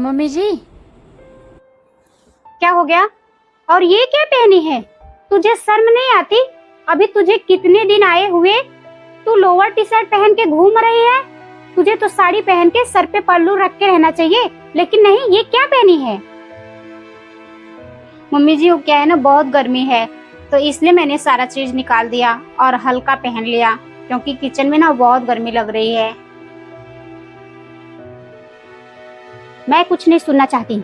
Mummy जी। क्या हो गया? और ये क्या पहनी है? तुझे शर्म नहीं आती? अभी तुझे कितने दिन आए हुए तू लोअर टी शर्ट पहन के घूम रही है। तुझे तो साड़ी पहन के सर पे पल्लू रख के रहना चाहिए, लेकिन नहीं, ये क्या पहनी है? मम्मी जी, वो क्या है ना, बहुत गर्मी है तो इसलिए मैंने सारा चीज निकाल दिया और हल्का पहन लिया, क्योंकि किचन में ना बहुत गर्मी लग रही है। मैं कुछ नहीं सुनना चाहती,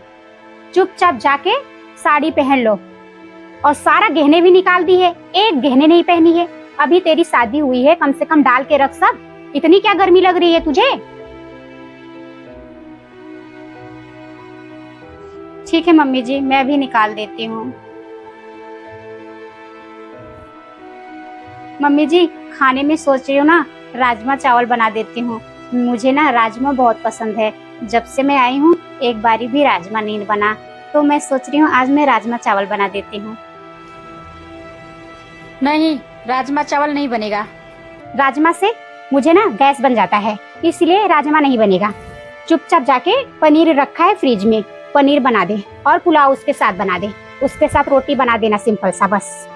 चुपचाप जाके साड़ी पहन लो। और सारा गहने भी निकाल दी है, एक गहने नहीं पहनी है। अभी तेरी शादी हुई है, कम से कम डाल के रख सब। इतनी क्या गर्मी लग रही है तुझे? ठीक है मम्मी जी, मैं भी निकाल देती हूँ। मम्मी जी, खाने में सोच रही हूँ ना, राजमा चावल बना देती हूँ। मुझे ना राजमा बहुत पसंद है। जब से मैं आई हूँ एक बारी भी राजमा नहीं बना, तो मैं सोच रही हूँ आज मैं राजमा चावल बना देती हूँ। नहीं, राजमा चावल नहीं बनेगा। राजमा से मुझे ना गैस बन जाता है, इसलिए राजमा नहीं बनेगा। चुपचाप जाके पनीर रखा है फ्रिज में, पनीर बना दे और पुलाव उसके साथ बना दे। उसके साथ रोटी बना देना, सिंपल सा बस।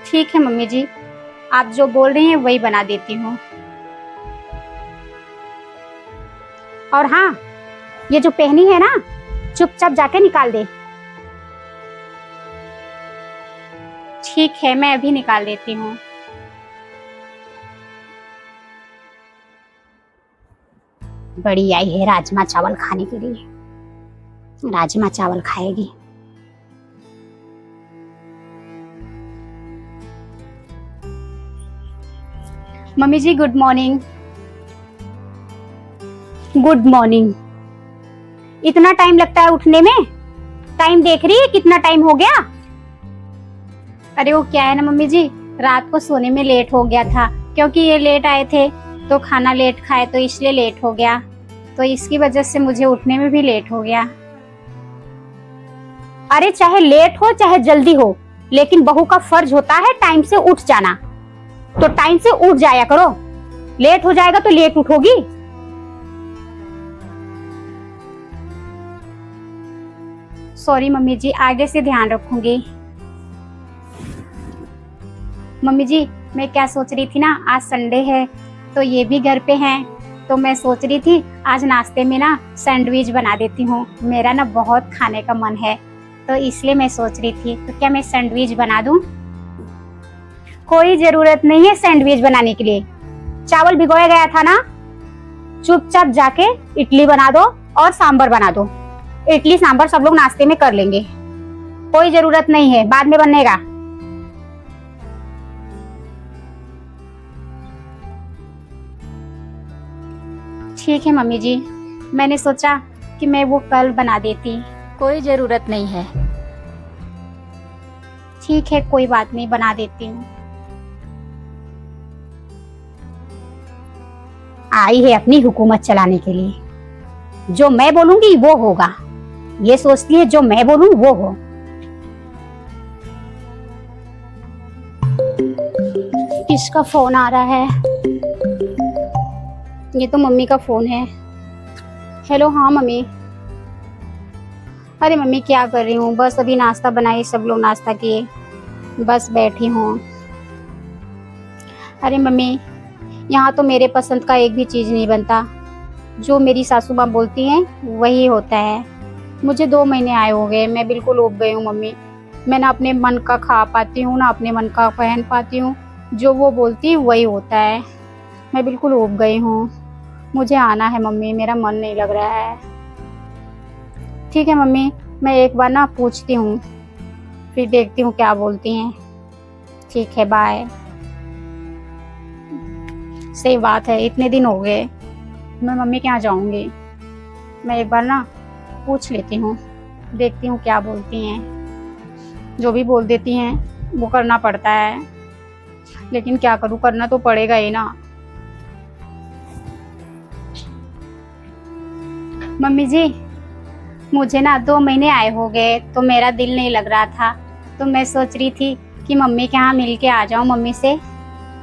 ठीक है मम्मी जी, आप जो बोल रही हैं वही बना देती हूँ। और हाँ, ये जो पहनी है ना, चुपचाप जाके निकाल दे। ठीक है, मैं अभी निकाल देती हूँ। बड़ी आई है राजमा चावल खाने के लिए, राजमा चावल खाएगी। मम्मी जी, गुड मॉर्निंग। Good morning. इतना टाइम लगता है उठने में? टाइम देख रही है कितना टाइम हो गया? अरे वो क्या है ना मम्मी जी, रात को सोने में लेट हो गया था, क्योंकि ये लेट आए थे तो खाना लेट खाए, तो इसलिए लेट हो गया। तो इसकी वजह से मुझे उठने में भी लेट हो गया। अरे चाहे लेट हो चाहे जल्दी हो, लेकिन बहू का फर्ज होता है टाइम से उठ जाना। तो टाइम से उठ जाया करो। लेट हो जाएगा तो लेट उठोगी। सॉरी मम्मी जी, आगे से ध्यान रखूंगी। मम्मी जी, मैं क्या सोच रही थी ना, आज संडे है तो ये भी घर पे हैं, तो मैं सोच रही थी आज नाश्ते में ना सैंडविच बना देती हूँ। मेरा ना बहुत खाने का मन है, तो इसलिए मैं सोच रही थी, तो क्या मैं सैंडविच बना दूँ? कोई जरूरत नहीं है सैंडविच बनाने के लिए, चावल भिगोया गया था ना। चुपचाप जाके इडली बना दो और सांभर बना दो। इडली सांभर सब लोग नाश्ते में कर लेंगे, कोई जरूरत नहीं है, बाद में बनेगा। ठीक है मम्मी जी, मैंने सोचा कि मैं वो कल बना देती। कोई जरूरत नहीं है। ठीक है, कोई बात नहीं, बना देती हूँ। आई है अपनी हुकूमत चलाने के लिए, जो मैं बोलूंगी वो होगा। ये सोचती है जो मैं बोलूं वो हो। किसका फोन आ रहा है? ये तो मम्मी का फोन है। हेलो, हाँ मम्मी। अरे मम्मी, क्या कर रही हूँ, बस अभी नाश्ता बनाई, सब लोग नाश्ता किए, बस बैठी हूँ। अरे मम्मी, यहाँ तो मेरे पसंद का एक भी चीज़ नहीं बनता। जो मेरी सासू माँ बोलती हैं वही होता है। मुझे 2 महीने आए हो गए, मैं बिल्कुल ऊब गई हूँ मम्मी। मैं ना अपने मन का खा पाती हूँ ना अपने मन का पहन पाती हूँ। जो वो बोलती है वही होता है। मैं बिल्कुल ऊब गई हूँ। मुझे आना है मम्मी, मेरा मन नहीं लग रहा है। ठीक है मम्मी, मैं एक बार ना पूछती हूँ, फिर देखती हूँ क्या बोलती हैं। ठीक है, बाय। सही बात है, इतने दिन हो गए, मैं मम्मी के यहाँ जाऊँगी। मैं एक बार ना पूछ लेती हूँ, देखती हूँ क्या बोलती हैं। जो भी बोल देती हैं वो करना पड़ता है, लेकिन क्या करूँ, करना तो पड़ेगा ही ना। मम्मी जी, मुझे ना 2 महीने आए हो गए तो मेरा दिल नहीं लग रहा था, तो मैं सोच रही थी कि मम्मी के यहाँ मिल के आ जाऊँ मम्मी से।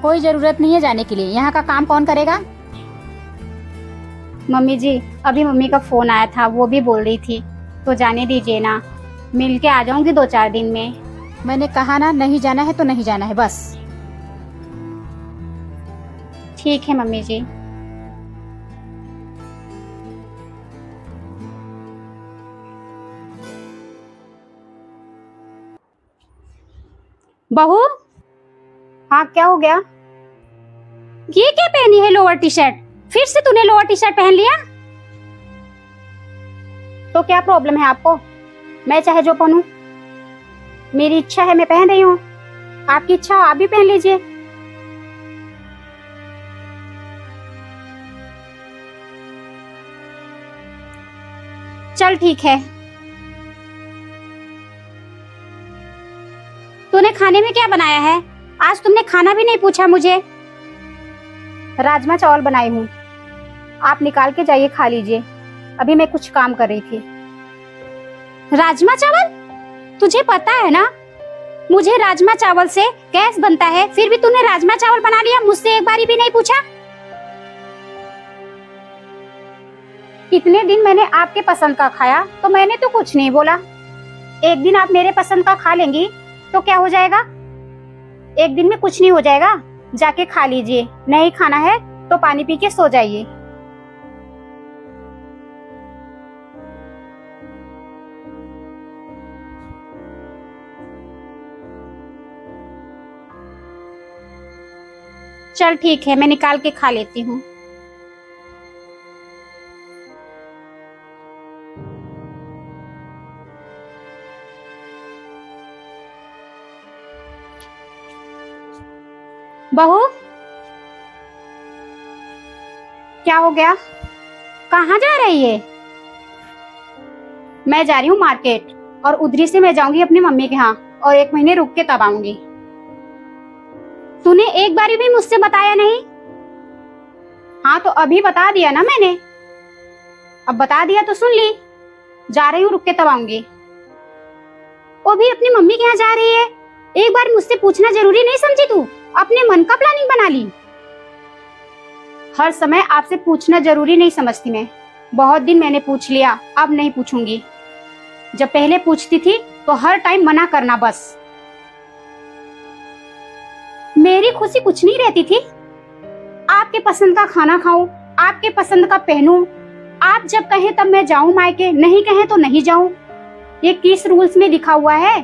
कोई जरूरत नहीं है जाने के लिए। यहाँ का काम कौन करेगा? मम्मी जी, अभी मम्मी का फोन आया था, वो भी बोल रही थी, तो जाने दीजिए ना, मिल के आ जाऊंगी 2-4 दिन में। मैंने कहा ना, नहीं जाना है तो नहीं जाना है, बस। ठीक है मम्मी जी। बहू, हाँ क्या हो गया? ये क्या पहनी है लोअर टी शर्ट? फिर से तूने लोअर टी शर्ट पहन लिया? तो क्या प्रॉब्लम है आपको? मैं चाहे जो पहनूं, मेरी इच्छा है, मैं पहन रही हूँ। आपकी इच्छा हो आप भी पहन लीजिए। चल ठीक है। तूने खाने में क्या बनाया है? आज तुमने खाना भी नहीं पूछा मुझे। राजमा चावल बनाई हूँ, आप निकाल के जाइए, खा लीजिए। अभी मैं कुछ काम कर रही थी। राजमा चावल? तुझे पता है ना, मुझे राजमा चावल से गैस बनता है, फिर भी तूने राजमा चावल बना लिया, मुझसे एक बारी भी नहीं पूछा। इतने दिन मैंने आपके पसंद का खाया तो मैंने तो कुछ नहीं बोला। एक दिन आप मेरे पसंद का खा लेंगी तो क्या हो जाएगा? एक दिन में कुछ नहीं हो जाएगा, जाके खा लीजिए। नहीं खाना है तो पानी पी के सो जाइए। चल ठीक है, मैं निकाल के खा लेती हूँ। बहू, क्या हो गया? कहाँ जा रही है? मैं जा रही हूँ मार्केट, और उधरी से मैं जाऊंगी अपनी मम्मी के यहाँ, और 1 महीने रुक के तब आऊंगी। तूने एक बारी भी मुझसे बताया नहीं। हाँ तो अभी बता दिया ना मैंने, अब बता दिया तो सुन ली। जा रही हूँ, रुक के तब आऊंगी। वो भी अपनी मम्मी के यहाँ जा रही है, एक बार मुझसे पूछना जरूरी नहीं समझी तू? अपने मन का प्लानिंग बना ली। हर समय आपसे पूछना जरूरी नहीं समझती मैं। बहुत दिन मैंने पूछ लिया, अब नहीं पूछूंगी। जब पहले पूछती थी तो हर टाइम मना करना बस। मेरी खुशी कुछ नहीं रहती थी। आपके पसंद का खाना खाऊं, आपके पसंद का पहनूं, आप जब कहें तब मैं जाऊं मायके, नहीं कहें तो नहीं जाऊं। ये किस रूल्स में लिखा हुआ है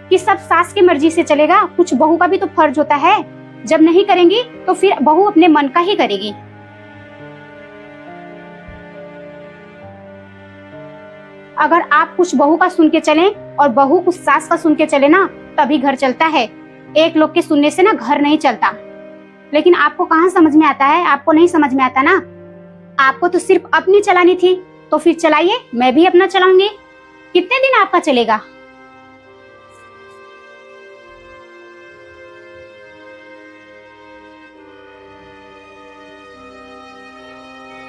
कि सब सास की मर्जी से चलेगा? कुछ बहू का भी तो फर्ज होता है। जब नहीं करेंगी तो फिर बहू अपने मन का ही करेगी। अगर आप कुछ बहू का सुन के चलें और बहू कुछ सास का सुन के चले ना, तभी घर चलता है। एक लोग के सुनने से ना घर नहीं चलता। लेकिन आपको कहाँ समझ में आता है? आपको नहीं समझ में आता ना। आपको तो सिर्फ अपनी चलानी थी, तो फिर चलाइए, मैं भी अपना चलाऊंगी। कितने दिन आपका चलेगा?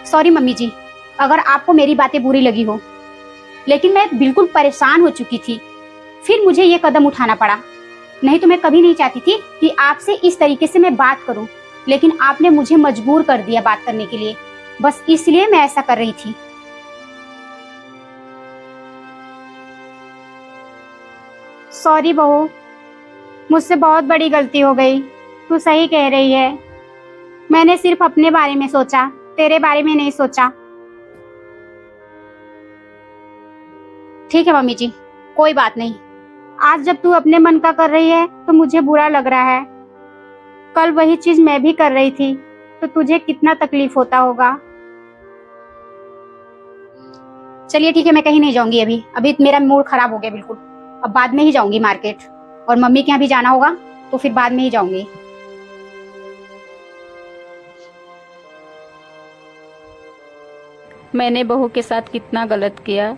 सॉरी मम्मी जी, अगर आपको मेरी बातें बुरी लगी हो, लेकिन मैं बिल्कुल परेशान हो चुकी थी, फिर मुझे ये कदम उठाना पड़ा। नहीं तो मैं कभी नहीं चाहती थी कि आपसे इस तरीके से मैं बात करूं, लेकिन आपने मुझे मजबूर कर दिया बात करने के लिए। बस इसलिए मैं ऐसा कर रही थी। सॉरी बहू, मुझसे बहुत बड़ी गलती हो गई। तू सही कह रही है, मैंने सिर्फ अपने बारे में सोचा, तेरे बारे में नहीं सोचा। ठीक है मम्मी जी, कोई बात नहीं। आज जब तू अपने मन का कर रही है तो मुझे बुरा लग रहा है। कल वही चीज मैं भी कर रही थी तो तुझे कितना तकलीफ होता होगा। चलिए ठीक है, मैं कहीं नहीं जाऊंगी अभी। अभी मेरा मूड खराब हो गया बिल्कुल। अब बाद में ही जाऊंगी मार्केट, और मम्मी के यहाँ भी जाना होगा तो फिर बाद में ही जाऊंगी। मैंने बहू के साथ कितना गलत किया।